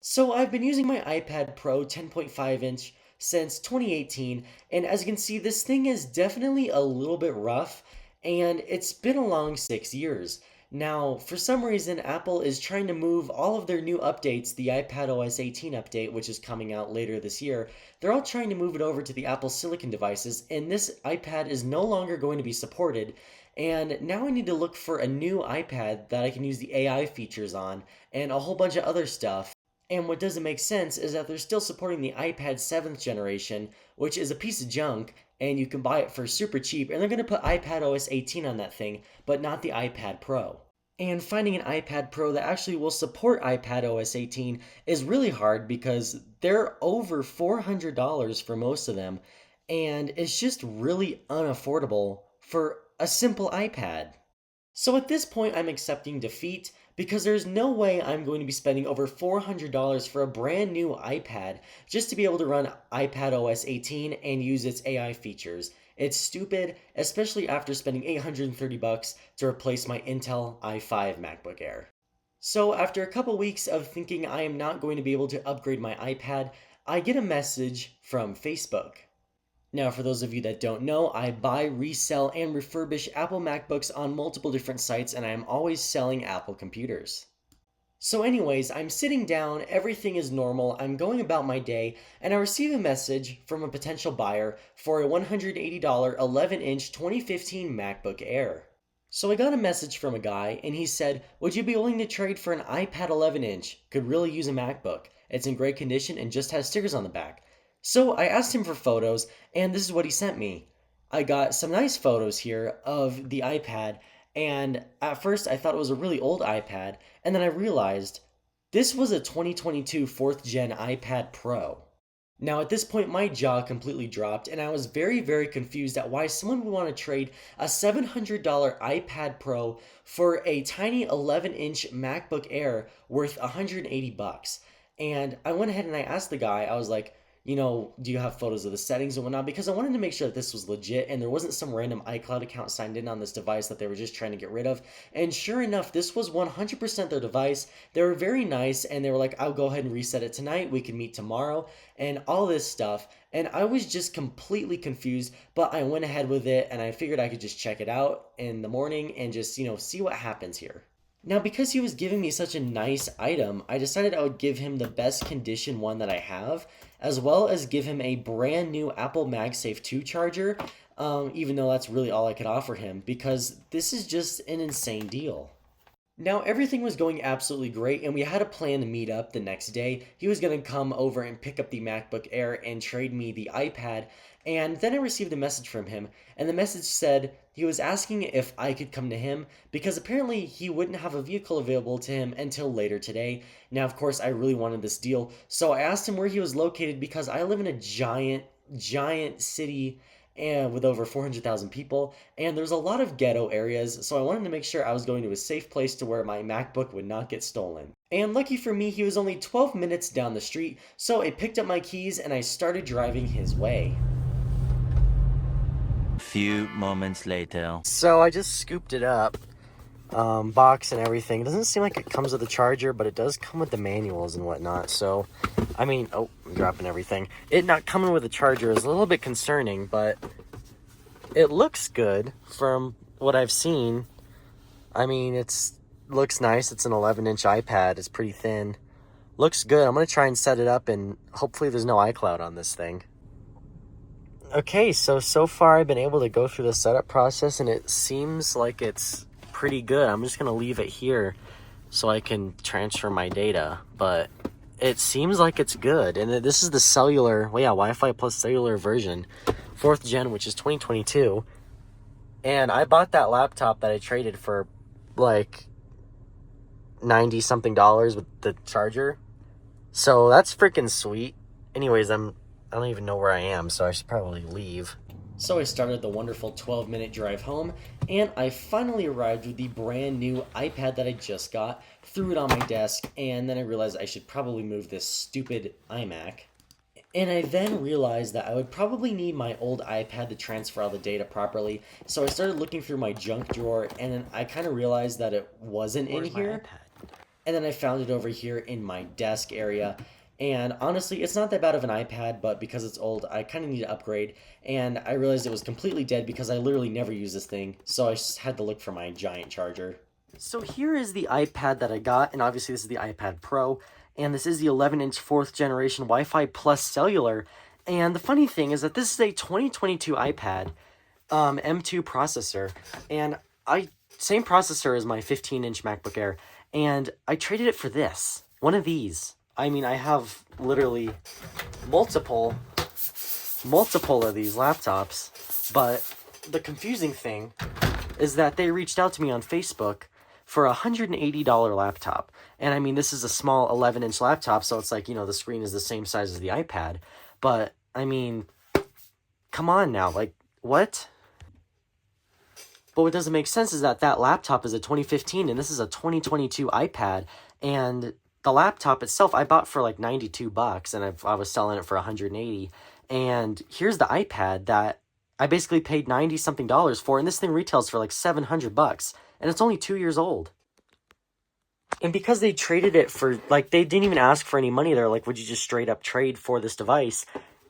So I've been using my iPad Pro 10.5 inch since 2018, and as you can see, this thing is definitely a little bit rough, and it's been a long 6 years. Now, for some reason, Apple is trying to move all of their new updates, the iPad OS 18 update, which is coming out later this year, they're all trying to move it over to the Apple Silicon devices, and this iPad is no longer going to be supported. And now I need to look for a new iPad that I can use the AI features on, and a whole bunch of other stuff. And what doesn't make sense is that they're still supporting the iPad 7th generation, which is a piece of junk, and you can buy it for super cheap. And they're going to put iPad OS 18 on that thing, but not the iPad Pro. And finding an iPad Pro that actually will support iPad OS 18 is really hard because they're over $400 for most of them, and it's just really unaffordable for a simple iPad. So at this point, I'm accepting defeat because there's no way I'm going to be spending over $400 for a brand new iPad just to be able to run iPad OS 18 and use its AI features. It's stupid, especially after spending $830 to replace my Intel i5 MacBook Air. So after a couple weeks of thinking I am not going to be able to upgrade my iPad, I get a message from Facebook. Now, for those of you that don't know, I buy, resell, and refurbish Apple MacBooks on multiple different sites, and I am always selling Apple computers. So, anyways, I'm sitting down, everything is normal, I'm going about my day, and I receive a message from a potential buyer for a $180 11-inch 2015 MacBook Air. So, I got a message from a guy, and he said, "Would you be willing to trade for an iPad 11-inch? Could really use a MacBook. It's in great condition and just has stickers on the back." So I asked him for photos, and this is what he sent me. I got some nice photos here of the iPad, and at first I thought it was a really old iPad, and then I realized this was a 2022 4th gen iPad Pro. Now, at this point, my jaw completely dropped, and I was very confused at why someone would want to trade a $700 iPad Pro for a tiny 11-inch MacBook Air worth 180 bucks. And I went ahead and I asked the guy, I was like, do you have photos of the settings and whatnot? Because I wanted to make sure that this was legit and there wasn't some random iCloud account signed in on this device that they were just trying to get rid of. And sure enough, this was 100% their device. They were very nice and they were like, "I'll go ahead and reset it tonight. We can meet tomorrow," and all this stuff. And I was just completely confused, but I went ahead with it and I figured I could just check it out in the morning and just, see what happens here. Now, because he was giving me such a nice item, I decided I would give him the best condition one that I have, as well as give him a brand new Apple MagSafe 2 charger, even though that's really all I could offer him, because this is just an insane deal. Now, everything was going absolutely great, and we had a plan to meet up the next day. He was going to come over and pick up the MacBook Air and trade me the iPad, and then I received a message from him, and the message said he was asking if I could come to him because apparently he wouldn't have a vehicle available to him until later today. Now, of course, I really wanted this deal, so I asked him where he was located because I live in a giant city and with over 400,000 people, and there's a lot of ghetto areas, so I wanted to make sure I was going to a safe place to where my MacBook would not get stolen. And lucky for me, he was only 12 minutes down the street, so I picked up my keys and I started driving his way. Few moments later. So I just scooped it up, box and everything. It doesn't seem like it comes with a charger, but it does come with the manuals and whatnot. So, I'm dropping everything. It not coming with a charger is a little bit concerning, but it looks good from what I've seen. It's looks nice. It's an 11-inch iPad. It's pretty thin. Looks good. I'm going to try and set it up, and hopefully there's no iCloud on this thing. Okay, so far I've been able to go through the setup process, and it seems like it's pretty good. I'm just going to leave it here so I can transfer my data, but it seems like it's good. And this is the cellular, Wi-Fi plus cellular version, 4th gen, which is 2022. And I bought that laptop that I traded for like 90 something dollars with the charger. So that's freaking sweet. Anyways, I don't even know where I am, so I should probably leave. So I started the wonderful 12-minute drive home, and I finally arrived with the brand new iPad that I just got, threw it on my desk, and then I realized I should probably move this stupid iMac. And I then realized that I would probably need my old iPad to transfer all the data properly, so I started looking through my junk drawer, and then I kind of realized that it wasn't in here. And then I found it over here in my desk area. And honestly, it's not that bad of an iPad, but because it's old, I kind of need to upgrade. And I realized it was completely dead because I literally never use this thing. So I just had to look for my giant charger. So here is the iPad that I got, and obviously this is the iPad Pro, and this is the 11-inch 4th generation Wi-Fi plus cellular. And the funny thing is that this is a 2022 iPad, M2 processor, and same processor as my 15-inch MacBook Air, and I traded it for one of these. I mean, I have literally multiple of these laptops, but the confusing thing is that they reached out to me on Facebook for a $180 laptop. And I mean, this is a small 11-inch laptop, so it's like, the screen is the same size as the iPad. But, I mean, come on now, like, what? But what doesn't make sense is that laptop is a 2015 and this is a 2022 iPad, and the laptop itself I bought for like $92 and I was selling it for $180. And here's the iPad that I basically paid 90 something dollars for, and this thing retails for like $700 and it's only 2 years old. And because they traded it for, like, they didn't even ask for any money. They're like, would you just straight up trade for this device?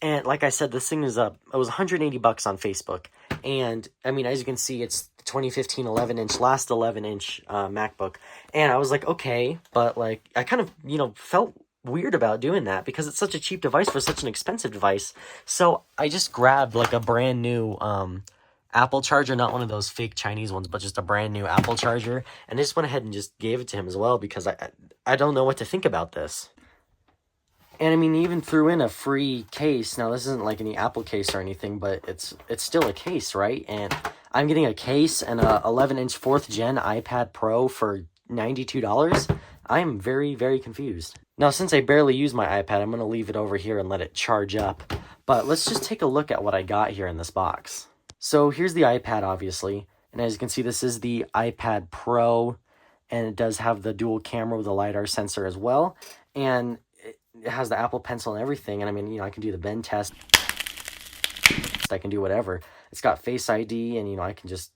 And like I said, this thing it was $180 on Facebook. And I mean, as you can see, it's 2015 11-inch, last 11-inch MacBook. And I was like, okay, but like, I kind of, felt weird about doing that because it's such a cheap device for such an expensive device. So I just grabbed like a brand new Apple charger, not one of those fake Chinese ones, but just a brand new Apple charger. And I just went ahead and just gave it to him as well because I don't know what to think about this. And I mean, he even threw in a free case. Now, this isn't like any Apple case or anything, but it's still a case, right? And I'm getting a case and a 11-inch 4th gen iPad Pro for $92. I'm very, very confused. Now, since I barely use my iPad, I'm going to leave it over here and let it charge up. But let's just take a look at what I got here in this box. So here's the iPad, obviously. And as you can see, this is the iPad Pro. And it does have the dual camera with a LiDAR sensor as well. And it has the Apple Pencil and everything. And I mean, I can do the bend test. I can do whatever. It's got Face ID, and I can just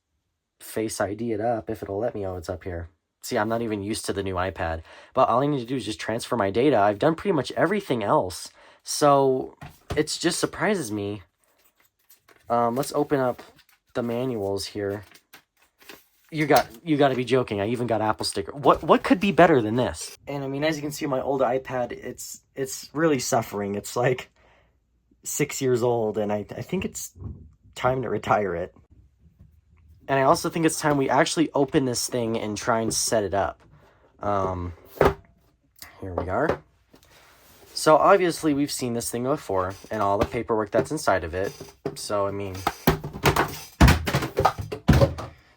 Face ID it up if it'll let me. Oh, it's up here. See, I'm not even used to the new iPad, but all I need to do is just transfer my data. I've done pretty much everything else, so it just surprises me. Let's open up the manuals here. You got to be joking. I even got Apple sticker. What could be better than this? And I mean, as you can see, my old iPad, it's really suffering. It's like 6 years old, and I think it's time to retire it. And I also think it's time we actually open this thing and try and set it up. Here we are. So obviously we've seen this thing before and all the paperwork that's inside of it. So, I mean,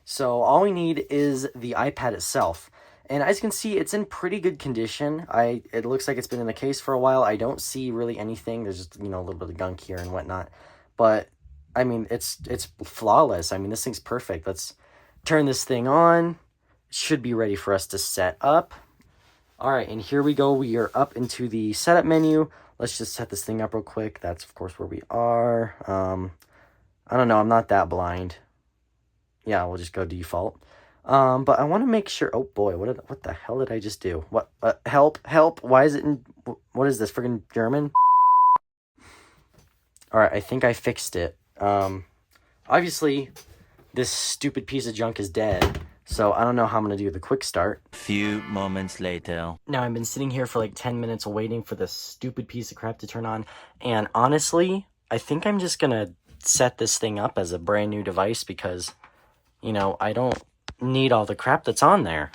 so all we need is the iPad itself. And as you can see, it's in pretty good condition. It looks like it's been in the case for a while. I don't see really anything. There's just, a little bit of gunk here and whatnot. But I mean, it's flawless. I mean, this thing's perfect. Let's turn this thing on. It should be ready for us to set up. All right, and here we go. We are up into the setup menu. Let's just set this thing up real quick. That's, of course, where we are. I don't know. I'm not that blind. Yeah, we'll just go default. But I want to make sure. Oh, boy, what the hell did I just do? What? Help. Why is it in... What is this, friggin' German? All right, I think I fixed it. Obviously, this stupid piece of junk is dead, so I don't know how I'm going to do the quick start. Few moments later. Now, I've been sitting here for like 10 minutes waiting for this stupid piece of crap to turn on, and honestly, I think I'm just going to set this thing up as a brand new device because, I don't need all the crap that's on there.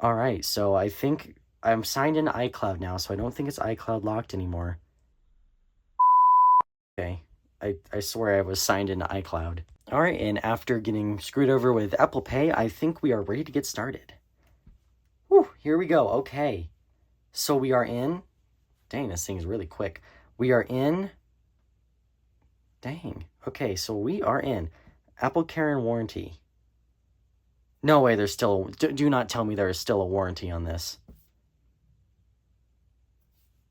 All right, so I think I'm signed into iCloud now, so I don't think it's iCloud locked anymore. Okay. I swear I was signed into iCloud. All right, and after getting screwed over with Apple Pay, I think we are ready to get started. Whew, here we go. Okay. So we are in. Dang, this thing is really quick. We are in. Dang. Okay, so we are in Apple Care and Warranty. No way, there's still... Do not tell me there is still a warranty on this.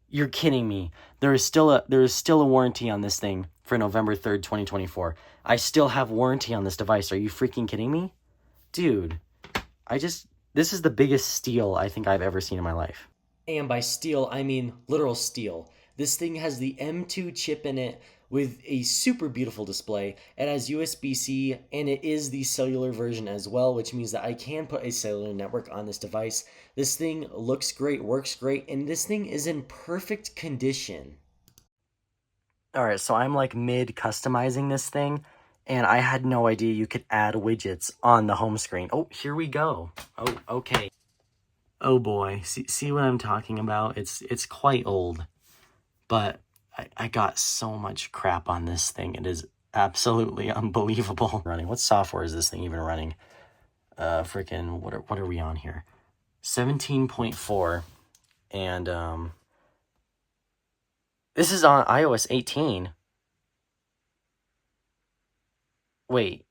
You're kidding me. There is still a warranty on this thing for November 3rd, 2024. I still have warranty on this device. Are you freaking kidding me? Dude, This is the biggest steal I think I've ever seen in my life. And by steel, I mean literal steel. This thing has the M2 chip in it with a super beautiful display. It has USB-C and it is the cellular version as well, which means that I can put a cellular network on this device. This thing looks great, works great, and this thing is in perfect condition. All right, so I'm like mid customizing this thing, and I had no idea you could add widgets on the home screen. Oh, here we go. Oh, okay. Oh boy, see what I'm talking about? It's quite old, but I got so much crap on this thing. It is absolutely unbelievable. Running. What software is this thing even running? Freaking what are we on here? 17.4, and this is on iOS 18. Wait.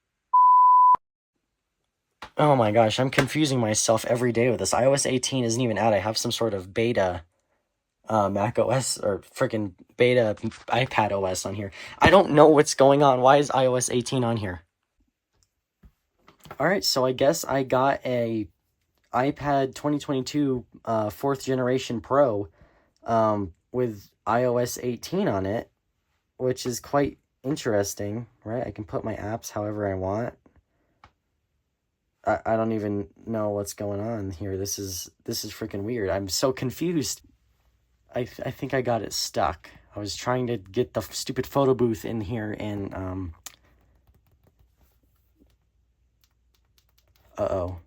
Oh my gosh, I'm confusing myself every day with this. iOS 18 isn't even out. I have some sort of beta Mac OS or freaking beta iPad OS on here. I don't know what's going on. Why is iOS 18 on here? All right, so I guess I got a iPad 2022 4th generation Pro with iOS 18 on it, which is quite interesting, right? I can put my apps however I want. I don't even know what's going on here. This is freaking weird. I'm so confused. I think I got it stuck. I was trying to get the stupid photo booth in here and uh-oh.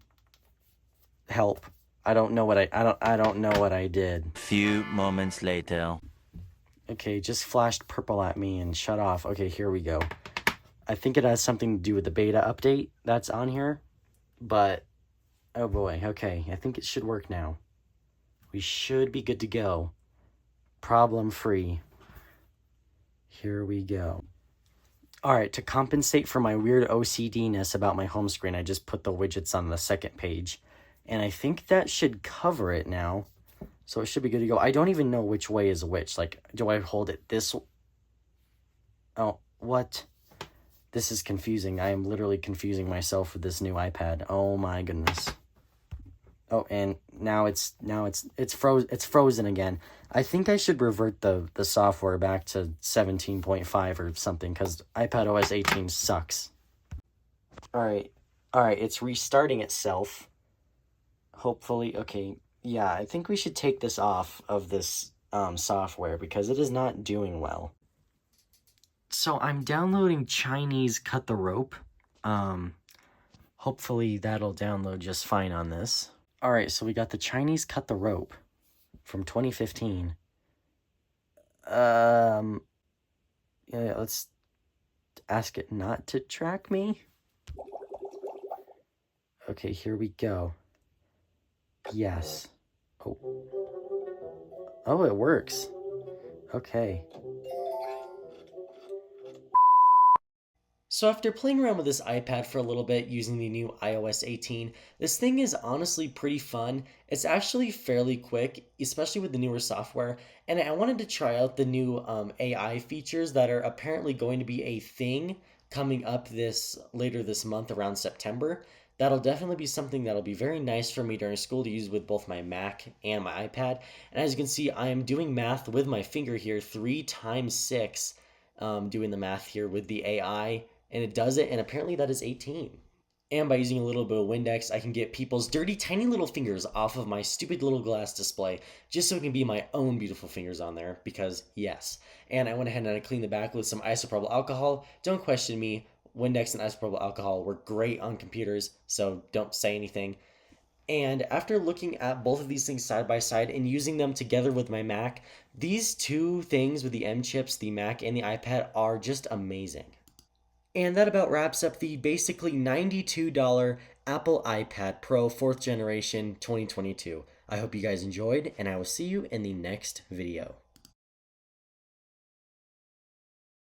Help. I don't know what I don't know what I did. Few moments later. Okay, just flashed purple at me and shut off. Okay, here we go. I think it has something to do with the beta update that's on here, but oh boy. Okay, I think it should work now. We should be good to go. Problem free. Here we go. All right, to compensate for my weird OCD-ness about my home screen, I just put the widgets on the second page. And I think that should cover it now. So it should be good to go. I don't even know which way is which. Like, do I hold it this? Oh, what? This is confusing. I am literally confusing myself with this new iPad. Oh my goodness. Oh, and now it's frozen again. I think I should revert the software back to 17.5 or something because iPad OS 18 sucks. All right, it's restarting itself. Hopefully, okay, yeah, I think we should take this off of this software because it is not doing well. So I'm downloading Chinese Cut the Rope. Hopefully that'll download just fine on this. All right, so we got the Chinese Cut the Rope from 2015. Yeah, let's ask it not to track me. Okay, here we go. Yes. Oh. Oh, it works. Okay. So after playing around with this iPad for a little bit using the new iOS 18, this thing is honestly pretty fun. It's actually fairly quick, especially with the newer software. And I wanted to try out the new AI features that are apparently going to be a thing coming up this later this month around September. That'll definitely be something that'll be very nice for me during school to use with both my Mac and my iPad. And as you can see, I am doing math with my finger here, 3 times 6, doing the math here with the AI, and it does it, and apparently that is 18. And by using a little bit of Windex, I can get people's dirty, tiny little fingers off of my stupid little glass display, just so it can be my own beautiful fingers on there, because yes. And I went ahead and I cleaned the back with some isopropyl alcohol. Don't question me, Windex and isopropyl alcohol work great on computers, so don't say anything. And after looking at both of these things side by side and using them together with my Mac, these two things with the M chips, the Mac and the iPad, are just amazing. And that about wraps up the basically $92 Apple iPad Pro 4th generation 2022. I hope you guys enjoyed, and I will see you in the next video.